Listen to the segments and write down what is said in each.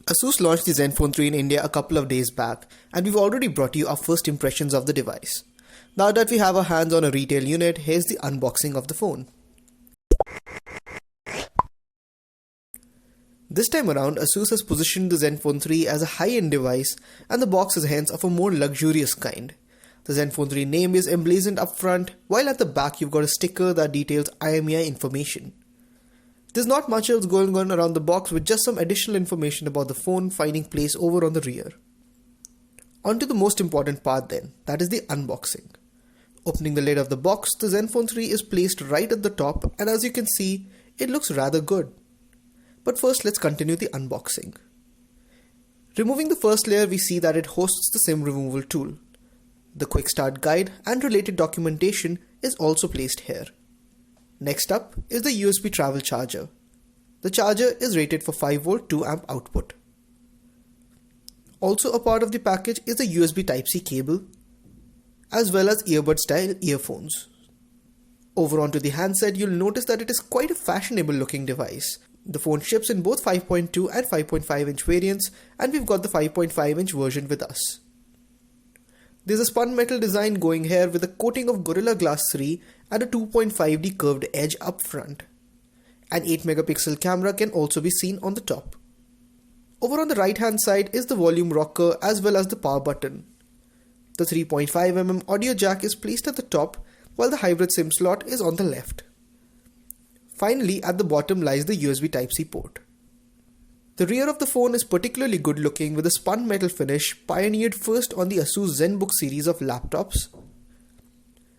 Asus launched the Zenfone 3 in India a couple of days back, and we've already brought you our first impressions of the device. Now that we have our hands on a retail unit, here's the unboxing of the phone. This time around, Asus has positioned the Zenfone 3 as a high-end device, and the box is hence of a more luxurious kind. The Zenfone 3 name is emblazoned up front, while at the back you've got a sticker that details IMEI information. There's not much else going on around the box, with just some additional information about the phone finding place over on the rear. On to the most important part then, that is the unboxing. Opening the lid of the box, the Zenfone 3 is placed right at the top, and as you can see, it looks rather good. But first, let's continue the unboxing. Removing the first layer, we see that it hosts the SIM removal tool. The quick start guide and related documentation is also placed here. Next up is the USB travel charger. The charger is rated for 5V 2A output. Also a part of the package is the USB Type-C cable, as well as earbud style earphones. Over onto the handset, you'll notice that it is quite a fashionable looking device. The phone ships in both 5.2 and 5.5 inch variants, and we've got the 5.5 inch version with us. There's a spun metal design going here with a coating of Gorilla Glass 3 and a 2.5D curved edge up front. An 8MP camera can also be seen on the top. Over on the right hand side is the volume rocker as well as the power button. The 3.5mm audio jack is placed at the top, while the hybrid SIM slot is on the left. Finally, at the bottom lies the USB Type-C port. The rear of the phone is particularly good looking with a spun metal finish pioneered first on the Asus ZenBook series of laptops.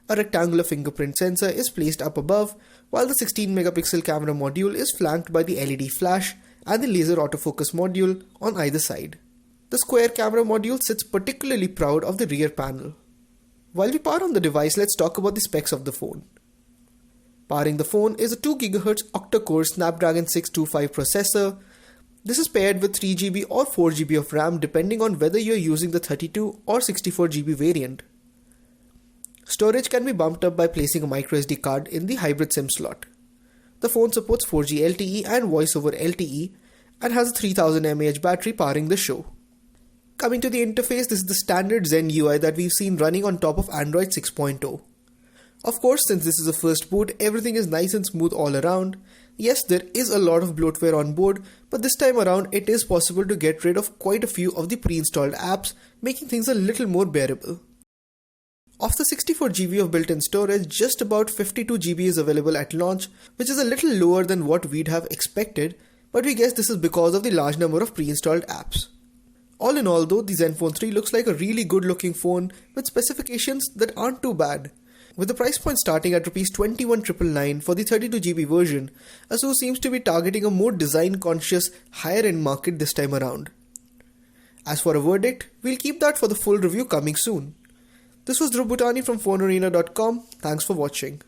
A rectangular fingerprint sensor is placed up above, while the 16MP camera module is flanked by the LED flash and the laser autofocus module on either side. The square camera module sits particularly proud of the rear panel. While we power on the device, let's talk about the specs of the phone. Powering the phone is a 2GHz octa-core Snapdragon 625 processor. This is paired with 3GB or 4GB of RAM depending on whether you're using the 32 or 64GB variant. Storage can be bumped up by placing a microSD card in the hybrid SIM slot. The phone supports 4G LTE and voice over LTE and has a 3000 mAh battery powering the show. Coming to the interface, this is the standard Zen UI that we've seen running on top of Android 6.0. Of course, since this is a first boot, everything is nice and smooth all around. Yes, there is a lot of bloatware on board, but this time around it is possible to get rid of quite a few of the pre-installed apps, making things a little more bearable. Of the 64GB of built-in storage, just about 52GB is available at launch, which is a little lower than what we'd have expected, but we guess this is because of the large number of pre-installed apps. All in all though, the Zenfone 3 looks like a really good looking phone with specifications that aren't too bad. With the price point starting at Rs 21,999 for the 32GB version, Asus seems to be targeting a more design-conscious, higher-end market this time around. As for a verdict, we'll keep that for the full review coming soon. This was Dhruv Bhutani from PhoneArena.com. Thanks for watching.